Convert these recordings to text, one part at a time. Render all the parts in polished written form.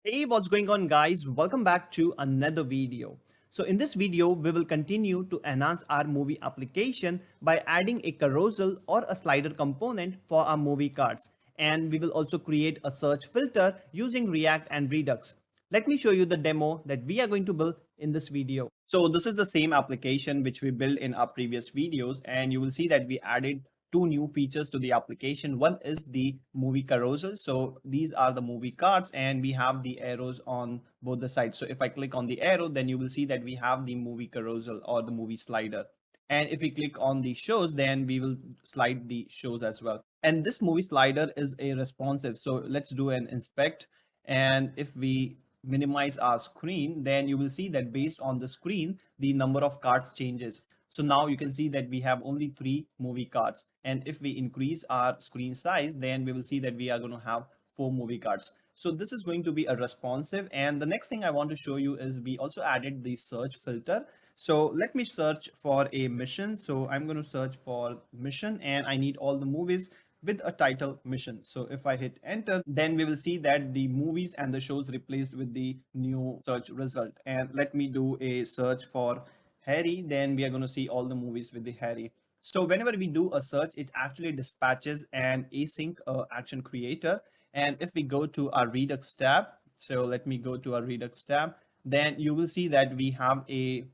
Hey, what's going on, guys? Welcome back to another video. So in this video, we will continue to enhance our movie application by adding a carousel or a slider component for our movie cards. And we will also create a search filter using React and Redux. Let me show you the demo that we are going to build in this video. So this is the same application which we built in our previous videos, and you will see that we added two new features to the application. One is the movie carousel. So these are the movie cards and we have the arrows on both the sides. So if I click on the arrow, then you will see that we have the movie carousel or the movie slider. And if we click on the shows, then we will slide the shows as well. And this movie slider is a responsive. So let's do an inspect. And if we minimize our screen, then you will see that based on the screen, the number of cards changes. So now you can see that we have only 3 movie cards. And if we increase our screen size, then we will see that we are going to have 4 movie cards. So this is going to be a responsive. And the next thing I want to show you is we also added the search filter. So let me search for a mission. So I'm going to search for mission and I need all the movies with a title mission. So if I hit enter, then we will see that the movies and the shows replaced with the new search result. And let me do a search for Harry, then we are going to see all the movies with the Harry. So whenever we do a search, it actually dispatches an async action creator. And if we go to our Redux tab, so let me go to our Redux tab, then you will see that we have a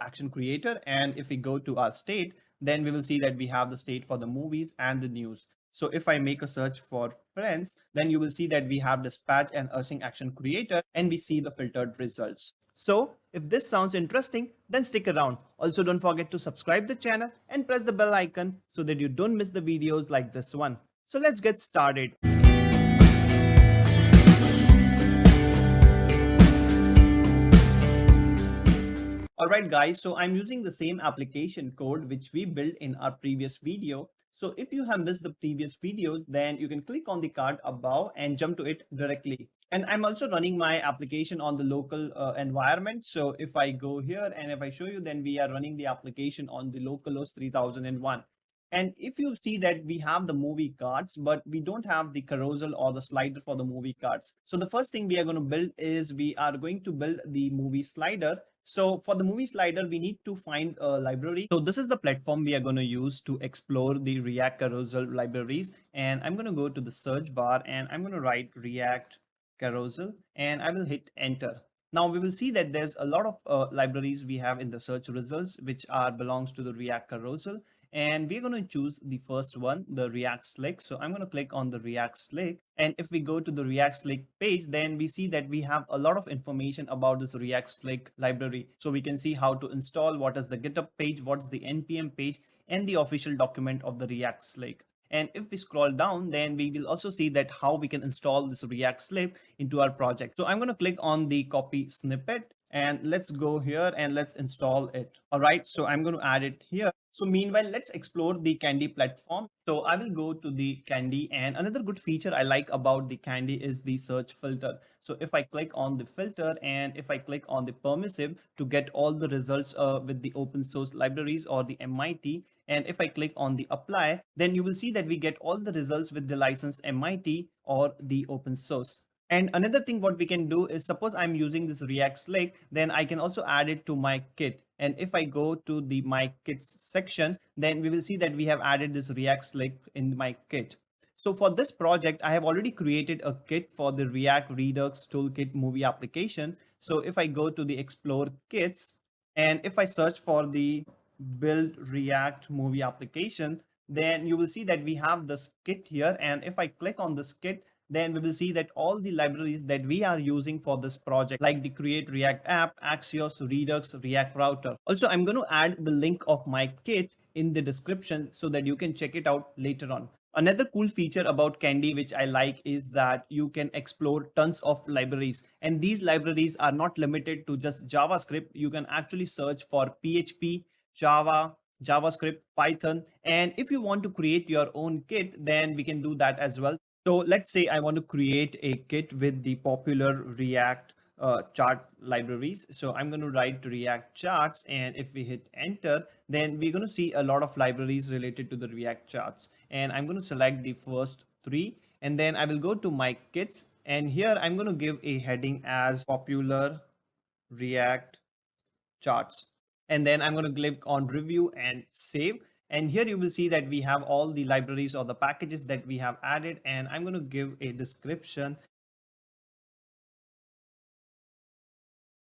action creator. And if we go to our state, then we will see that we have the state for the movies and the news. So if I make a search for friends, then you will see that we have dispatch and async action creator and we see the filtered results. So if this sounds interesting, then stick around. Also, don't forget to subscribe the channel and press the bell icon so that you don't miss the videos like this one. So let's get started. Alright guys, so I'm using the same application code which we built in our previous video. So if you have missed the previous videos, then you can click on the card above and jump to it directly. And I'm also running my application on the local environment. So if I go here and if I show you, then we are running the application on the localhost 3001. And if you see that we have the movie cards, but we don't have the carousel or the slider for the movie cards. So the first thing we are going to build is we are going to build the movie slider. So for the movie slider, we need to find a library. So this is the platform we are going to use to explore the React carousel libraries. And I'm going to go to the search bar and I'm going to write React carousel and I will hit enter. Now we will see that there's a lot of libraries we have in the search results, which are belongs to the React carousel. And we're going to choose the first one, the React Slick. So I'm going to click on the React Slick. And if we go to the React Slick page, then we see that we have a lot of information about this React Slick library. So we can see how to install, what is the GitHub page, what's the NPM page, and the official document of the React Slick. And if we scroll down, then we will also see that how we can install this React Slick into our project. So I'm going to click on the copy snippet and let's go here and let's install it. All right, so I'm going to add it here. So meanwhile, let's explore the Kandi platform. So I will go to the Kandi, and another good feature I like about the Kandi is the search filter. So if I click on the filter and if I click on the permissive to get all the results with the open source libraries or the MIT, and if I click on the apply, then you will see that we get all the results with the license MIT or the open source. And another thing what we can do is suppose I'm using this React Slick, then I can also add it to my kit. And if I go to the my kits section, then we will see that we have added this React Slick in my kit. So for this project, I have already created a kit for the React Redux Toolkit movie application. So if I go to the explore kits and if I search for the build React movie application, then you will see that we have this kit here. And if I click on this kit, then we will see that all the libraries that we are using for this project, like the Create React App, Axios, Redux, React Router. Also, I'm going to add the link of my kit in the description so that you can check it out later on. Another cool feature about Kandi, which I like, is that you can explore tons of libraries. And these libraries are not limited to just JavaScript. You can actually search for PHP, Java, JavaScript, Python. And if you want to create your own kit, then we can do that as well. So let's say I want to create a kit with the popular React chart libraries. So I'm going to write React charts. And if we hit enter, then we're going to see a lot of libraries related to the React charts. And I'm going to select the first 3. And then I will go to my kits And here I'm going to give a heading as popular React charts. And then I'm going to click on review and save. And here you will see that we have all the libraries or the packages that we have added. And I'm going to give a description.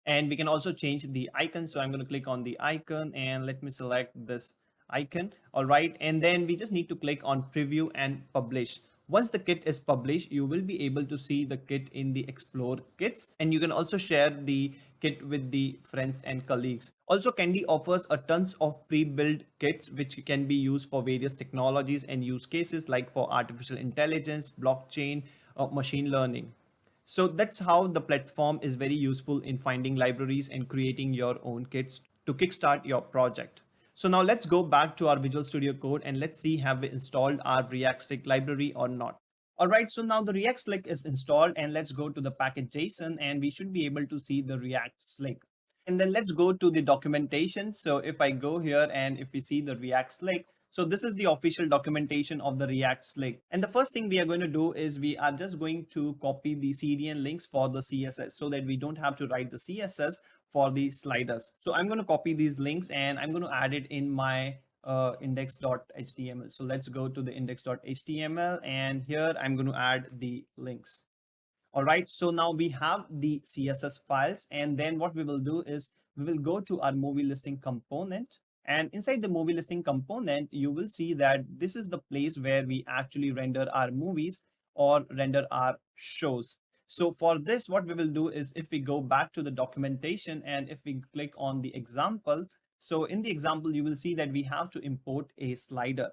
And we can also change the icon. So I'm going to click on the icon and let me select this icon. All right. And then we just need to click on preview and publish. Once the kit is published, you will be able to see the kit in the explore kits, and you can also share the kit with the friends and colleagues. Also, Kandi offers a tons of pre-built kits which can be used for various technologies and use cases like for artificial intelligence, blockchain, or machine learning. So that's how the platform is very useful in finding libraries and creating your own kits to kickstart your project. So now let's go back to our Visual Studio Code and let's see have we installed our React Slick library or not. All right, so now the React Slick is installed and let's go to the package JSON and we should be able to see the React Slick. And then let's go to the documentation. So if I go here and if we see the React Slick, so this is the official documentation of the React Slick. And the first thing we are going to do is we are just going to copy the CDN links for the CSS so that we don't have to write the CSS for the sliders. So I'm going to copy these links and I'm going to add it in my index.html. So let's go to the index.html and here I'm going to add the links. All right, so now we have the CSS files, and then what we will do is we will go to our movie listing component. And inside the movie listing component, you will see that this is the place where we actually render our movies or render our shows. So for this, what we will do is if we go back to the documentation and if we click on the example, so in the example, you will see that we have to import a slider.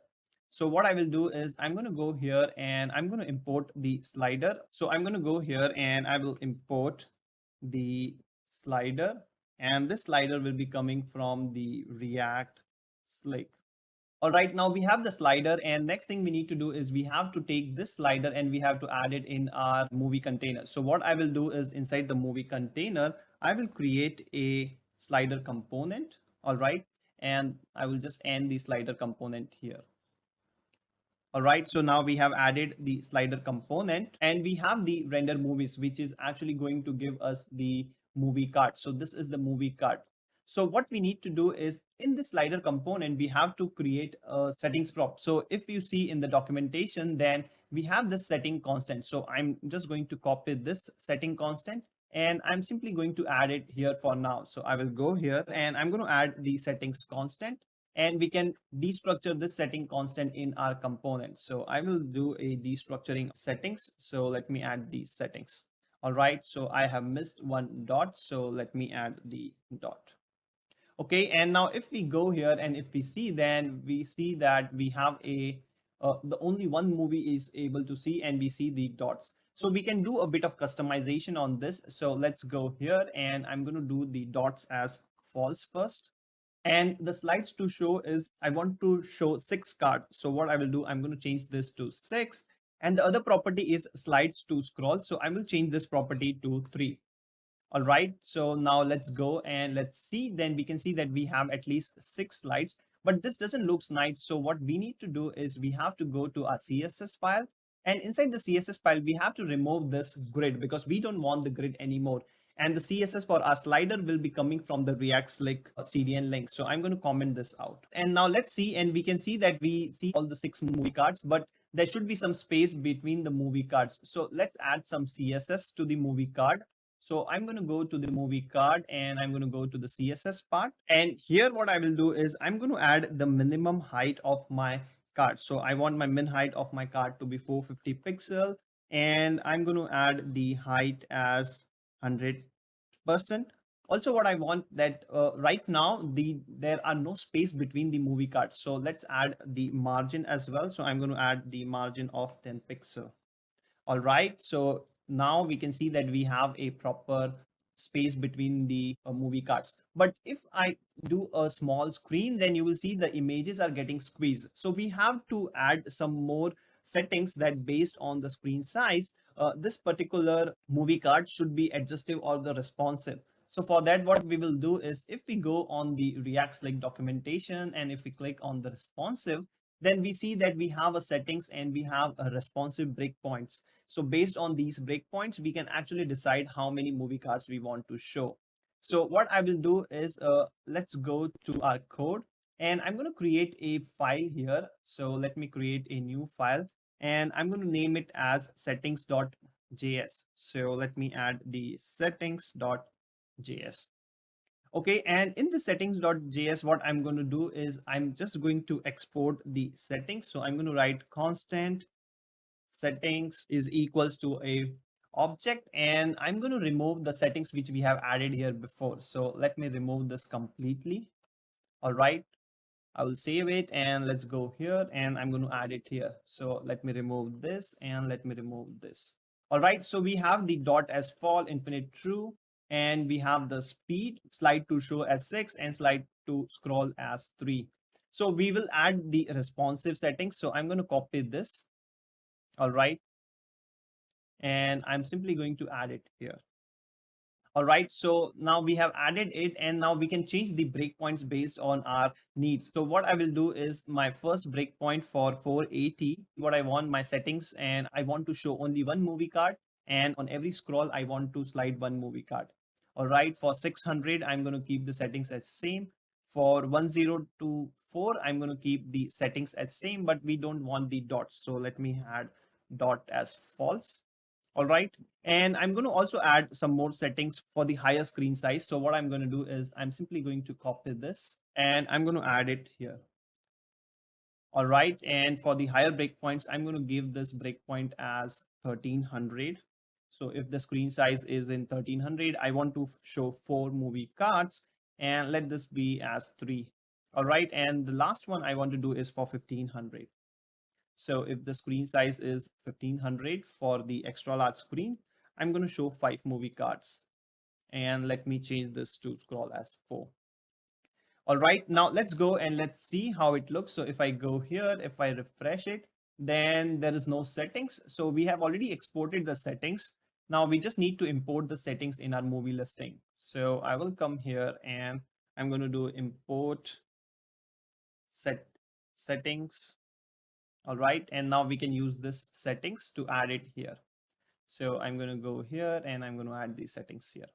So what I will do is I'm going to go here and I'm going to import the slider. So I'm going to go here and I will import the slider, and this slider will be coming from the React Slick. All right, now we have the slider, and next thing we need to do is we have to take this slider and we have to add it in our movie container. So what I will do is inside the movie container, I will create a slider component. All right, and I will just end the slider component here. All right, so now we have added the slider component and we have the render movies, which is actually going to give us the movie card. So this is the movie card. So what we need to do is in the slider component, we have to create a settings prop. So if you see in the documentation, then we have this setting constant. So I'm just going to copy this setting constant and I'm simply going to add it here for now. So I will go here and I'm going to add the settings constant, and we can destructure this setting constant in our component. So I will do a destructuring settings. So let me add these settings. All right, so I have missed one dot, so let me add the dot. Okay, and now if we go here and if we see, then we see that we have a the only one movie is able to see and we see the dots. So we can do a bit of customization on this. So let's go here and I'm going to do the dots as false first. And the slides to show is I want to show 6 cards. So what I will do, I'm going to change this to 6. And the other property is slides to scroll. So I will change this property to 3. All right, so now let's go and let's see. Then we can see that we have at least 6 slides, but this doesn't look nice. So what we need to do is we have to go to our CSS file, and inside the CSS file, we have to remove this grid because we don't want the grid anymore. And the CSS for our slider will be coming from the React Slick CDN link. So I'm going to comment this out. And now let's see, and we can see that we see all the 6 movie cards, but there should be some space between the movie cards. So let's add some CSS to the movie card. So I'm going to go to the movie card and I'm going to go to the CSS part. And here what I will do is I'm going to add the minimum height of my card. So I want my min height of my card to be 450 pixel. And I'm going to add the height as 100%. Also what I want that right now there are no space between the movie cards. So let's add the margin as well. So I'm going to add the margin of 10 pixel. All right, so now we can see that we have a proper space between the movie cards. But if I do a small screen, then you will see the images are getting squeezed. So we have to add some more settings that based on the screen size, this particular movie card should be adjustive or the responsive. So for that, what we will do is if we go on the React Slick documentation and if we click on the responsive, then we see that we have a settings and we have a responsive breakpoints. So based on these breakpoints, we can actually decide how many movie cards we want to show. So what I will do is let's go to our code, and I'm going to create a file here. So let me create a new file, and I'm going to name it as settings.js. So let me add the settings.js. Okay, and in the settings.js, what I'm going to do is I'm just going to export the settings. So I'm going to write constant settings is equals to a object, and I'm going to remove the settings which we have added here before. So let me remove this completely. All right, I will save it, and let's go here, and I'm going to add it here. So let me remove this and let me remove this. All right, so we have the dot as fall, infinite true, and we have the speed, slide to show as 6 and slide to scroll as 3. So we will add the responsive settings. So I'm going to copy this. All right, and I'm simply going to add it here. All right, so now we have added it, and now we can change the breakpoints based on our needs. So what I will do is my first breakpoint for 480, what I want my settings, and I want to show only one movie card, and on every scroll, I want to slide one movie card. All right, for 600, I'm going to keep the settings as same. For 1024, I'm going to keep the settings as same, but we don't want the dots. So let me add dot as false. All right. And I'm going to also add some more settings for the higher screen size. So what I'm going to do is I'm simply going to copy this and I'm going to add it here. All right. And for the higher breakpoints, I'm going to give this breakpoint as 1300. So if the screen size is in 1300, I want to show 4 movie cards, and let this be as 3. All right. And the last one I want to do is for 1500. So if the screen size is 1500 for the extra large screen, I'm going to show 5 movie cards. And let me change this to scroll as 4. All right, now let's go and let's see how it looks. So if I go here, if I refresh it, then there is no settings. So we have already exported the settings. Now we just need to import the settings in our movie listing. So I will come here and I'm going to do import settings. All right, and now we can use this settings to add it here. So I'm going to go here and I'm going to add these settings here.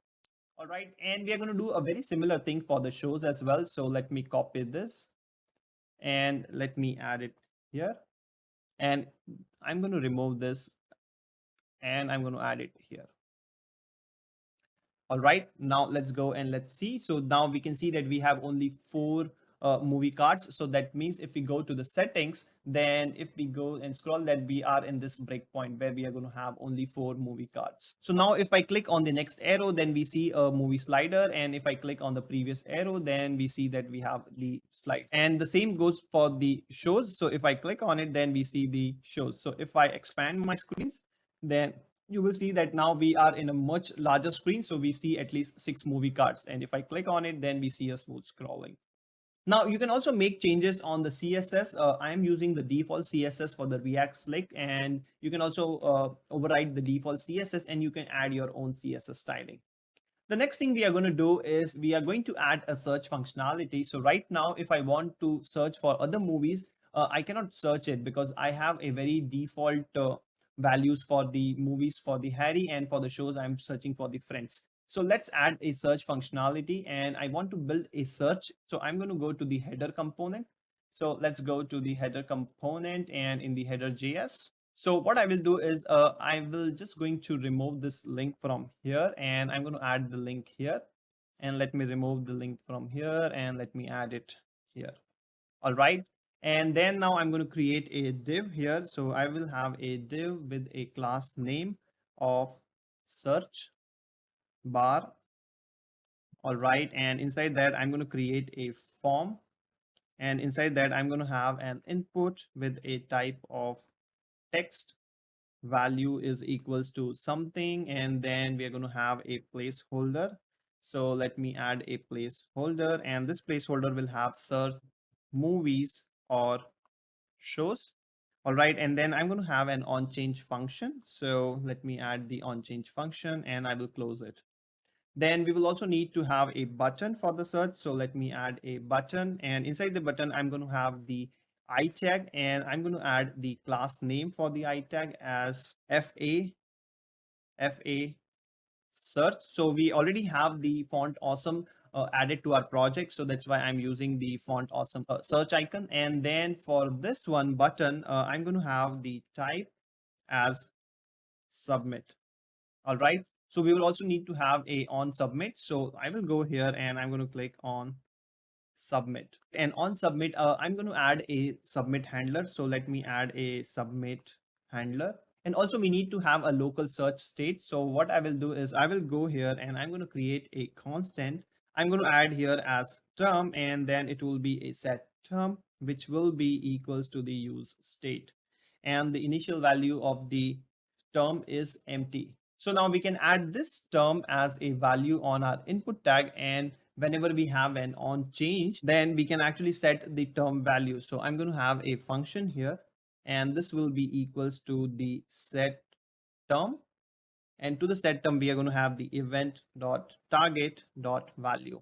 All right, and we are going to do a very similar thing for the shows as well. So let me copy this and let me add it here. And I'm going to remove this and I'm going to add it here. All right, now let's go and let's see. So now we can see that we have only 4 movie cards. So that means if we go to the settings, then if we go and scroll, that we are in this breakpoint where we are going to have only 4 movie cards. So now if I click on the next arrow, then we see a movie slider. And if I click on the previous arrow, then we see that we have the slide. And the same goes for the shows. So if I click on it, then we see the shows. So if I expand my screens, then you will see that now we are in a much larger screen. So we see at least 6 movie cards. And if I click on it, then we see a smooth scrolling. Now you can also make changes on the CSS. I'm using the default CSS for the React Slick, and you can also override the default CSS and you can add your own CSS styling. The next thing we are going to do is we are going to add a search functionality. So right now, if I want to search for other movies, I cannot search it because I have a very default values for the movies for the Harry, and for the shows I'm searching for the Friends. So let's add a search functionality, and I want to build a search. So I'm going to go to the header component. So let's go to the header component, and in the header JS. So what I will do is I will just going to remove this link from here, and I'm going to add the link here, and let me remove the link from here and let me add it here. All right. And then now I'm going to create a div here. So I will have a div with a class name of search bar. All right. And inside that, I'm going to create a form. And inside that, I'm going to have an input with a type of text. Value is equals to something, and then we are going to have a placeholder. So let me add a placeholder, and this placeholder will have search movies or shows. All right, and then I'm going to have an on change function. So let me add the on change function and I will close it. Then we will also need to have a button for the search. So let me add a button, and inside the button, I'm going to have the I tag, and I'm going to add the class name for the I tag as FA search. So we already have the font awesome added to our project. So that's why I'm using the font awesome search icon. And then for this one button, I'm going to have the type as submit. All right. So we will also need to have a on submit. So I will go here and I'm going to click on submit. And on submit, I'm going to add a submit handler. So let me add a submit handler. And also we need to have a local search state. So what I will do is I will go here and I'm going to create a constant. I'm going to add here as term, and then it will be a set term, which will be equals to the use state. And the initial value of the term is empty. So now we can add this term as a value on our input tag, and whenever we have an on change, then we can actually set the term value. So I'm going to have a function here, and this will be equals to the set term. And to the set term, we are going to have the event dot target dot value.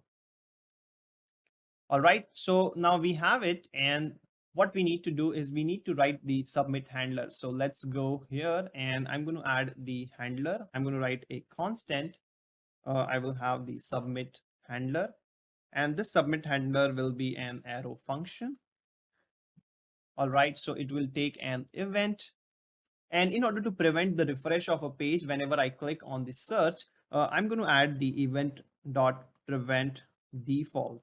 All right, so now we have it, and what we need to do is we need to write the submit handler. So let's go here and I'm going to add the handler. I'm going to write a constant. I will have the submit handler, and this submit handler will be an arrow function. All right, so it will take an event. And in order to prevent the refresh of a page whenever I click on the search, I'm going to add the event dot prevent default.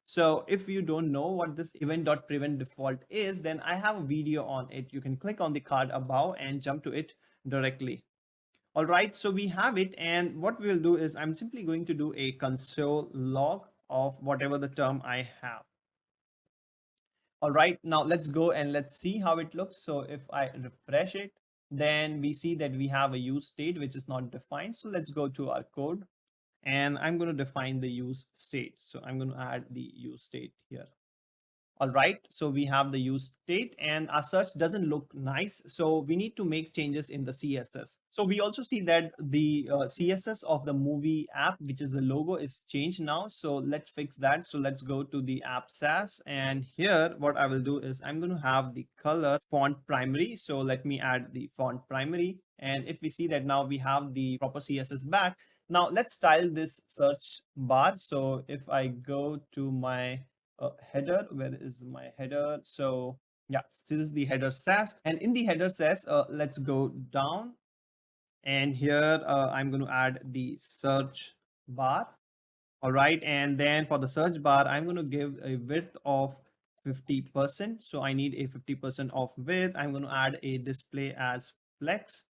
So if you don't know what this event.prevent default is, then I have a video on it. You can click on the card above and jump to it directly. All right, so we have it. And what we'll do is I'm simply going to do a console log of whatever the term I have. All right, now let's go and let's see how it looks. So if I refresh it, then we see that we have a use state which is not defined. So let's go to our code and I'm going to define the use state. So I'm going to add the use state here. All right, so we have the use state and our search doesn't look nice. So we need to make changes in the CSS. So we also see that the CSS of the movie app, which is the logo, is changed now. So let's fix that. So let's go to the app SAS, and here what I will do is I'm going to have the color font primary. So let me add the font primary. And if we see that now we have the proper CSS back. Now let's style this search bar. So if I go to my header, where is my header? So yeah, so this is the header SAS, and in the header SAS, let's go down, and here I'm going to add the search bar. All right, and then for the search bar, I'm going to give a width of 50%. So I need a 50% of width. I'm going to add a display as flex.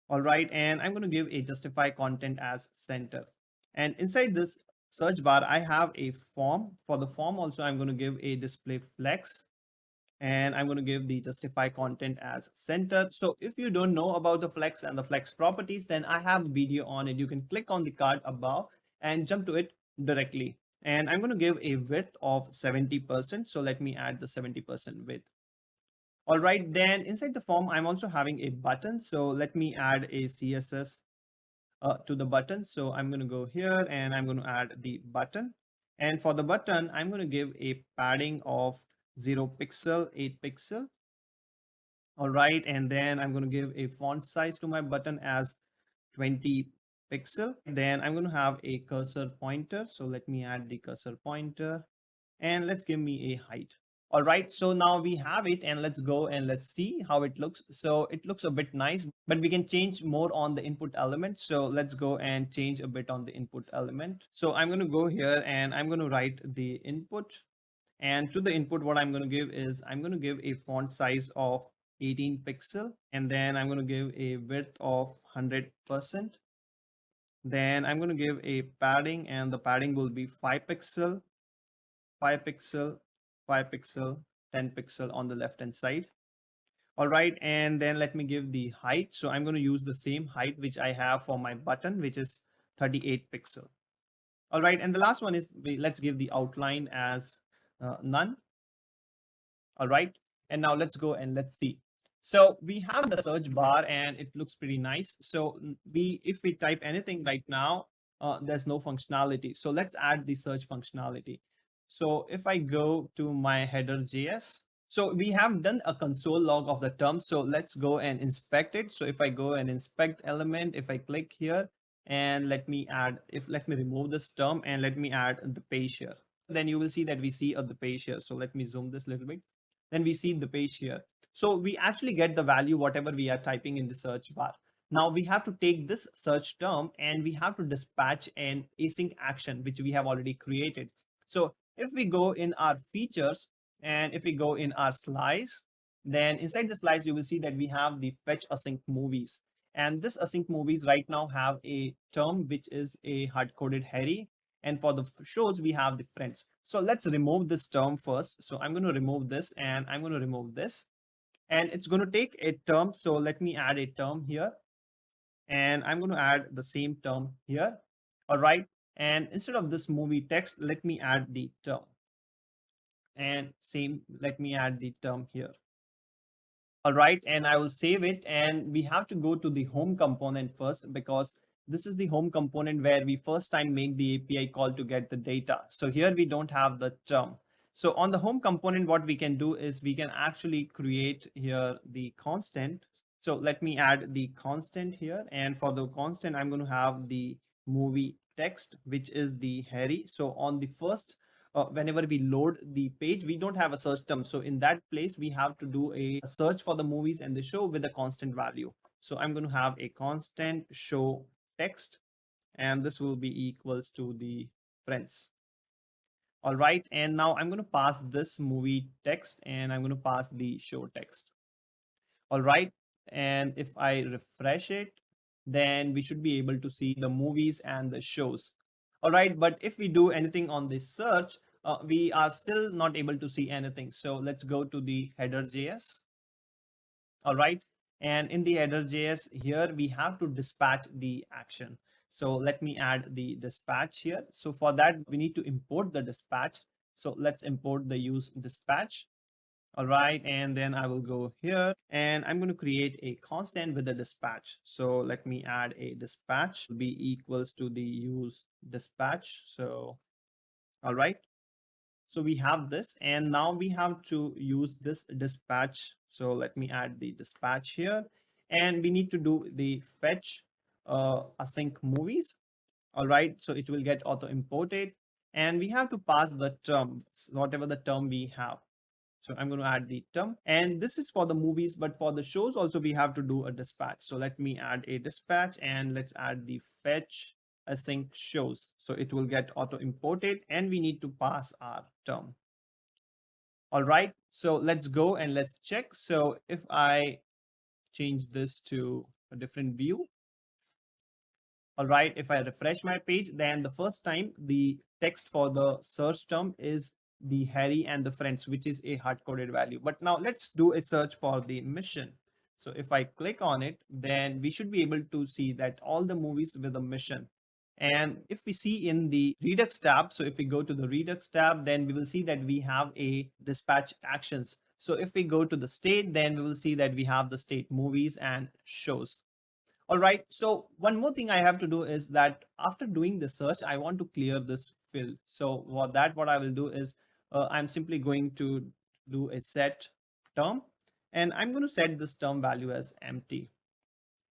All right, and I'm going to give a justify content as center. And inside this search bar, I have a form. For the form also, I'm going to give a display flex, and I'm going to give the justify content as center. So if you don't know about the flex and the flex properties, then I have a video on it. You can click on the card above and jump to it directly. And I'm going to give a width of 70%. So let me add the 70% width. All right, then inside the form, I'm also having a button. So let me add a CSS to the button. So I'm going to go here and I'm going to add the button. And for the button, I'm going to give a padding of 0 pixel, 8 pixel. All right, and then I'm going to give a font size to my button as 20 pixel. Then I'm going to have a cursor pointer. So let me add the cursor pointer, and let's give me a height. All right, so now we have it, and let's go and let's see how it looks. So it looks a bit nice, but we can change more on the input element. So let's go and change a bit on the input element. So I'm going to go here and I'm going to write the input, and to the input, what I'm going to give is I'm going to give a font size of 18 pixel, and then I'm going to give a width of 100%. Then I'm going to give a padding, and the padding will be 5 pixel, 5 pixel, 5 pixel, 10 pixel on the left hand side. All right, and then let me give the height. So I'm going to use the same height which I have for my button, which is 38 pixel. All right, and the last one is let's give the outline as none. All right, and now let's go and let's see. So we have the search bar and it looks pretty nice. So if we type anything right now, there's no functionality. So let's add the search functionality. So if I go to my header.js, So we have done a console log of the term. So let's go and inspect it. So if I go and inspect element, if I click here and let me remove this term and let me add the page here. Then you will see that we see the page here. So let me zoom this a little bit. Then we see the page here. So we actually get the value, whatever we are typing in the search bar. Now we have to take this search term and we have to dispatch an async action, which we have already created. So if we go in our features, and if we go in our slice, then inside the slice, you will see that we have the fetch async movies. And this async movies right now have a term, which is a hard-coded Harry. And for the shows, we have the friends. So let's remove this term first. So I'm going to remove this and I'm going to remove this. And it's going to take a term. So let me add a term here. And I'm going to add the same term here. All right. And instead of this movie text, let me add the term. And same, let me add the term here. All right, and I will save it. And we have to go to the home component first, because this is the home component where we first time make the API call to get the data. So here we don't have the term. So on the home component, what we can do is we can actually create here the constant. So let me add the constant here. And for the constant, I'm going to have the movie text, which is the Harry. So on the first whenever we load the page, we don't have a search term. So in that place, we have to do a search for the movies and the show with a constant value. So I'm going to have a constant show text, and this will be equals to the friends. All right. And now I'm going to pass this movie text and I'm going to pass the show text. All right. And if I refresh it, then we should be able to see the movies and the shows. All right. But if we do anything on this search, we are still not able to see anything. So let's go to the header.js. All right. And in the header.js here, we have to dispatch the action. So let me add the dispatch here. So for that, we need to import the dispatch. So let's import the use dispatch. All right, and then I will go here and I'm going to create a constant with the dispatch. So let me add a dispatch be equals to the use dispatch. So, all right. So we have this, and now we have to use this dispatch. So let me add the dispatch here, and we need to do the fetch async movies. All right, so it will get auto imported, and we have to pass the term, whatever the term we have. So I'm going to add the term, and this is for the movies, but for the shows also we have to do a dispatch. So let me add a dispatch and let's add the fetch async shows. So it will get auto imported and we need to pass our term. All right, so let's go and let's check. So if I change this to a different view, all right, if I refresh my page, then the first time the text for the search term is the Harry and the friends, which is a hard-coded value. But now let's do a search for the mission. So if I click on it, then we should be able to see that all the movies with a mission. And if we see in the Redux tab, so if we go to the Redux tab, then we will see that we have a dispatch actions. So if we go to the state, then we will see that we have the state movies and shows. All right. So one more thing I have to do is that after doing the search, I want to clear this field. So what I will do is I'm simply going to do a set term, and I'm going to set this term value as empty.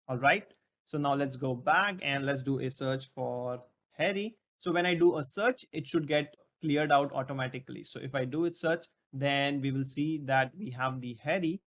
All right. So now let's go back and let's do a search for Harry. So when I do a search, it should get cleared out automatically. So if I do it search, then we will see that we have the Harry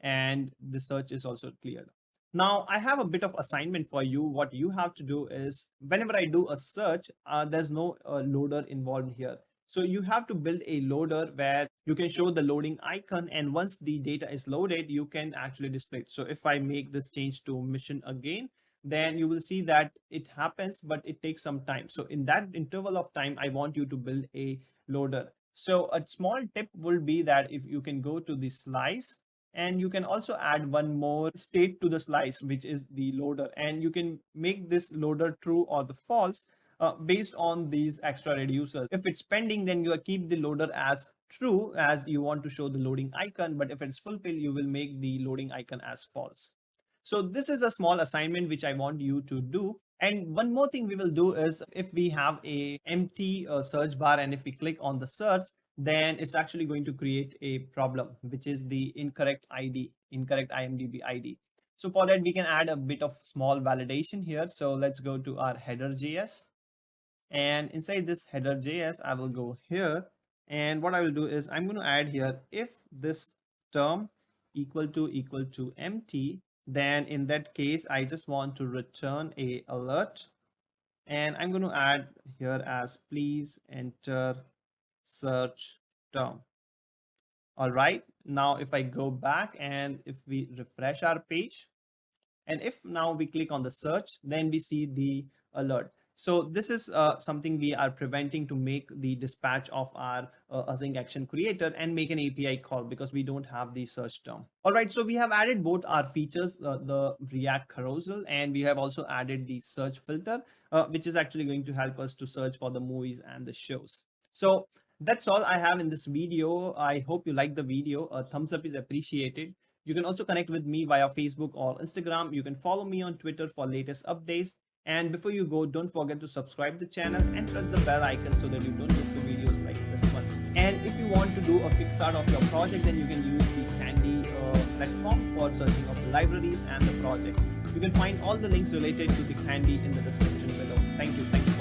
and the search is also cleared. Now I have a bit of assignment for you. What you have to do is whenever I do a search, there's no loader involved here. So you have to build a loader where you can show the loading icon, and once the data is loaded, you can actually display it. So if I make this change to mission again, then you will see that it happens, but it takes some time. So in that interval of time, I want you to build a loader. So a small tip will be that if you can go to the slice, and you can also add one more state to the slice, which is the loader, and you can make this loader true or the false based on these extra reducers. If it's pending, then you keep the loader as true as you want to show the loading icon, but if it's fulfilled, you will make the loading icon as false. So this is a small assignment which I want you to do. And one more thing we will do is if we have a empty search bar and if we click on the search, then it's actually going to create a problem, which is the incorrect ID, incorrect IMDb ID. So for that, we can add a bit of small validation here. So let's go to our header.js, and inside this header.js, I will go here. And what I will do is I'm going to add here, if this term equal to empty, then in that case, I just want to return a alert. And I'm going to add here as please enter search term. All right, now if I go back and if we refresh our page, and if now we click on the search, then we see the alert. So this is something we are preventing to make the dispatch of our async action creator and make an API call, because we don't have the search term. All right, so we have added both our features, the React Carousel, and we have also added the search filter, which is actually going to help us to search for the movies and the shows. So that's all I have in this video. I hope you like the video. A thumbs up is appreciated. You can also connect with me via Facebook or Instagram. You can follow me on Twitter for latest updates. And before you go, don't forget to subscribe the channel and press the bell icon so that you don't miss the videos like this one. And if you want to do a kickstart of your project, then you can use the Kandi platform for searching of the libraries and the project. You can find all the links related to the Kandi in the description below. Thank you. Thanks.